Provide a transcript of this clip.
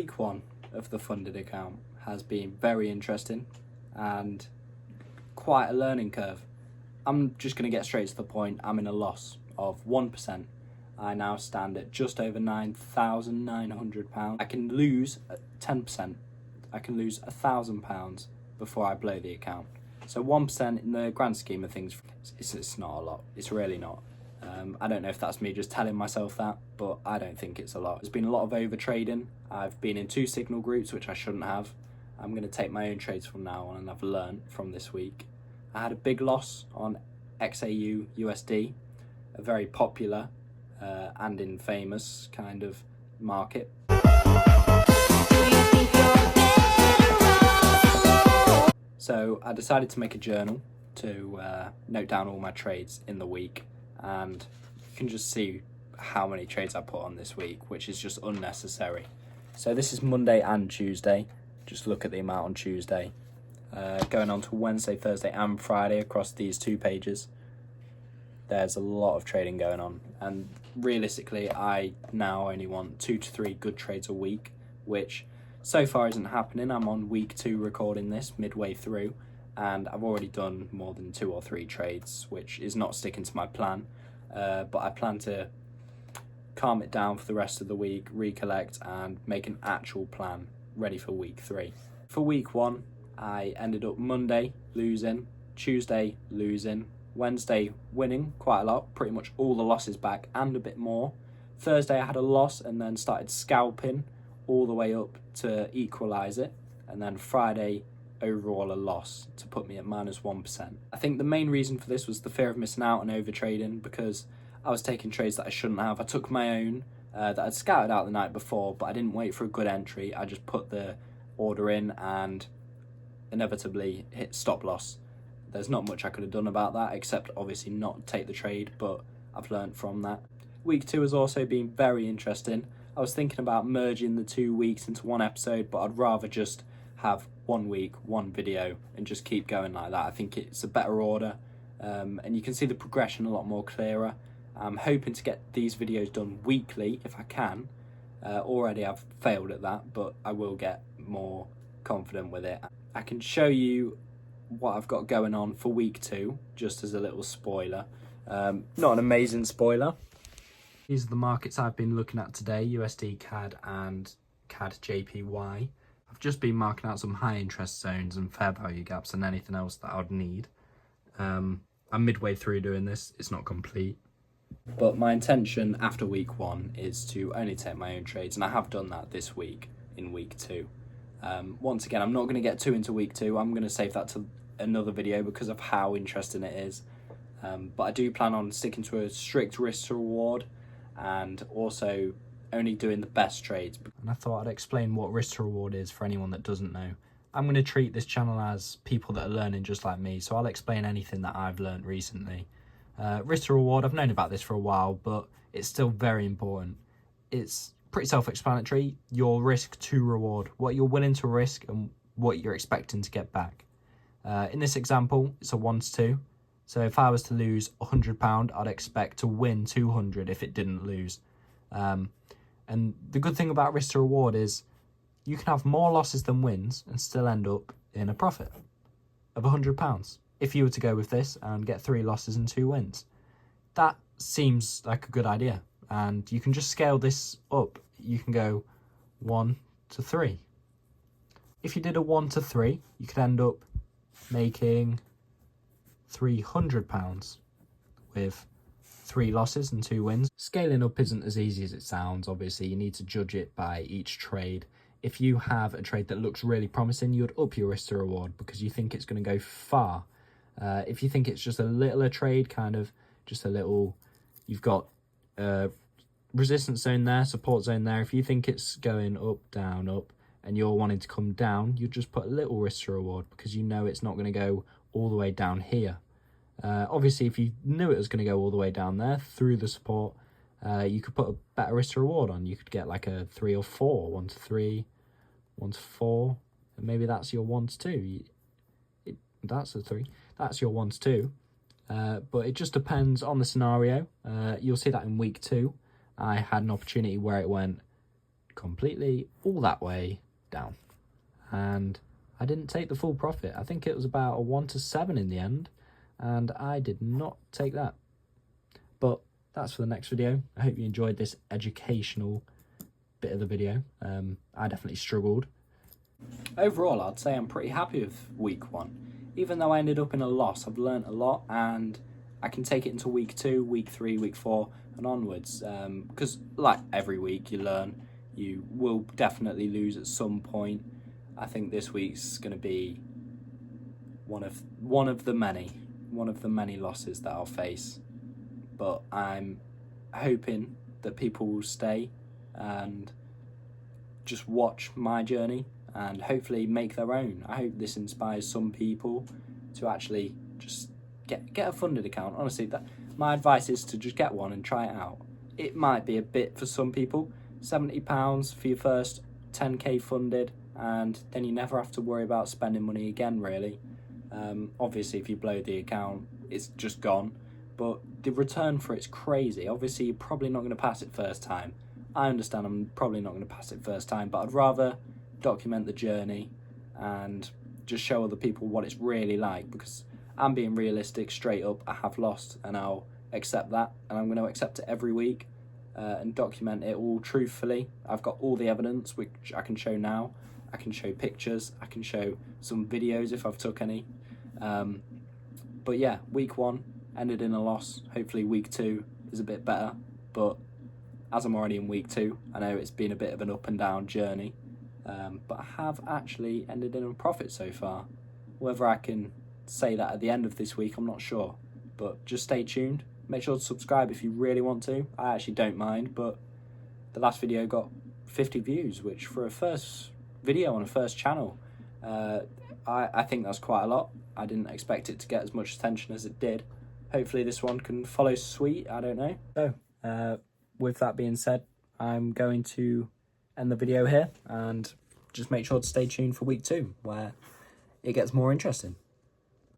week one of the funded account has been very interesting and quite a learning curve. I'm just going to get straight to the point. I'm in a loss of 1%. I now stand at just over £9,900. I can lose 10%. I can lose £1,000 before I blow the account. So 1% in the grand scheme of things, it's not a lot. It's really not. I don't know if that's me just telling myself that, but I don't think it's a lot. There's been a lot of over trading. I've been in 2 signal groups, which I shouldn't have. I'm going to take my own trades from now on, and I've learned from this week. I had a big loss on XAU USD, a very popular and infamous kind of market. So I decided to make a journal to note down all my trades in the week, and you can just see how many trades I put on this week, which is just unnecessary. So this is Monday and Tuesday. Just look at the amount on Tuesday. Going on to Wednesday, Thursday and Friday across these 2 pages. There's a lot of trading going on, and realistically I now only want 2 to 3 good trades a week, which so far isn't happening. I'm on week 2 recording this midway through, and I've already done more than 2 or 3 trades, which is not sticking to my plan, but I plan to calm it down for the rest of the week, recollect and make an actual plan ready for week 3. For week 1 I ended up Monday losing, Tuesday losing, Wednesday winning quite a lot, pretty much all the losses back and a bit more. Thursday I had a loss and then started scalping all the way up to equalise it, and then Friday overall a loss to put me at -1%. I think the main reason for this was the fear of missing out on over trading, because I was taking trades that I shouldn't have. I took my own that I'd scouted out the night before, but I didn't wait for a good entry. I just put the order in and inevitably hit stop loss. There's not much I could have done about that, except obviously not take the trade, but I've learned from that. Week 2 has also been very interesting. I was thinking about merging the 2 weeks into one episode, but I'd rather just have 1 week, 1 video, and just keep going like that. I think it's a better order, and you can see the progression a lot more clearer. I'm hoping to get these videos done weekly if I can. Already I've failed at that, but I will get more confident with it. I can show you what I've got going on for week 2, just as a little spoiler. Not an amazing spoiler. These are the markets I've been looking at today, USD CAD and CAD JPY. I've just been marking out some high interest zones and fair value gaps and anything else that I'd need. I'm midway through doing this, it's not complete. But my intention after week 1 is to only take my own trades, and I have done that this week in week 2. Once again, I'm not going to get too into week 2. I'm going to save that to another video because of how interesting it is. But I do plan on sticking to a strict risk to reward and also only doing the best trades. And I thought I'd explain what risk to reward is for anyone that doesn't know. I'm going to treat this channel as people that are learning just like me, so I'll explain anything that I've learned recently. Risk to reward, I've known about this for a while, but it's still very important. It's pretty self-explanatory. Your risk to reward, what you're willing to risk and what you're expecting to get back. In this example, it's a 1 to 2. So if I was to lose £100, I'd expect to win 200 if it didn't lose. And the good thing about risk to reward is you can have more losses than wins and still end up in a profit of £100 if you were to go with this and get 3 losses and 2 wins. That seems like a good idea, and you can just scale this up. You can go 1 to 3. If you did a 1 to 3, you could end up making £300 with 3 losses and 2 wins. Scaling up isn't as easy as it sounds. Obviously, you need to judge it by each trade. If you have a trade that looks really promising, you'd up your risk to reward because you think it's going to go far. If you think it's just a littler trade, kind of just a little, you've got resistance zone there, support zone there. If you think it's going up, down, up, and you're wanting to come down, you just put a little risk to reward because you know it's not going to go all the way down here. Obviously, if you knew it was going to go all the way down there through the support, you could put a better risk to reward on. You could get like a 3 or 4, 1 to 3, 1 to 4, and maybe that's your 1 to 2. That's a 3. That's your 1 to 2. But it just depends on the scenario. You'll see that in week 2. I had an opportunity where it went completely all that way down. And I didn't take the full profit. I think it was about a 1 to 7 in the end, and I did not take that. But that's for the next video. I hope you enjoyed this educational bit of the video. I definitely struggled. Overall, I'd say I'm pretty happy with week 1. Even though I ended up in a loss, I've learnt a lot, and I can take it into week 2, week 3, week 4 and onwards. Because like every week you learn, you will definitely lose at some point. I think this week's going to be one of the many losses that I'll face. But I'm hoping that people will stay and just watch my journey and hopefully make their own. I hope this inspires some people to actually just get a funded account. Honestly, that my advice is to just get one and try it out. It might be a bit for some people, £70 for your first 10k funded, and then you never have to worry about spending money again, really. Obviously, if you blow the account, it's just gone. But the return for it's crazy. Obviously, you're probably not going to pass it first time. I understand I'm probably not going to pass it first time, but I'd rather document the journey and just show other people what it's really like, because I'm being realistic, straight up. I have lost, and I'll accept that, and I'm going to accept it every week and document it all truthfully. I've got all the evidence, which I can show now. I can show pictures. I can show some videos if I've took any. But yeah, week 1 ended in a loss. Hopefully week 2 is a bit better, but as I'm already in week 2, I know it's been a bit of an up and down journey, but I have actually ended in a profit so far. Whether I can say that at the end of this week, I'm not sure, but just stay tuned. Make sure to subscribe if you really want to. I actually don't mind, but the last video got 50 views, which for a first video on a first channel, I think that's quite a lot. I didn't expect it to get as much attention as it did. Hopefully this one can follow suit, I don't know. So, with that being said, I'm going to end the video here, and just make sure to stay tuned for week 2, where it gets more interesting.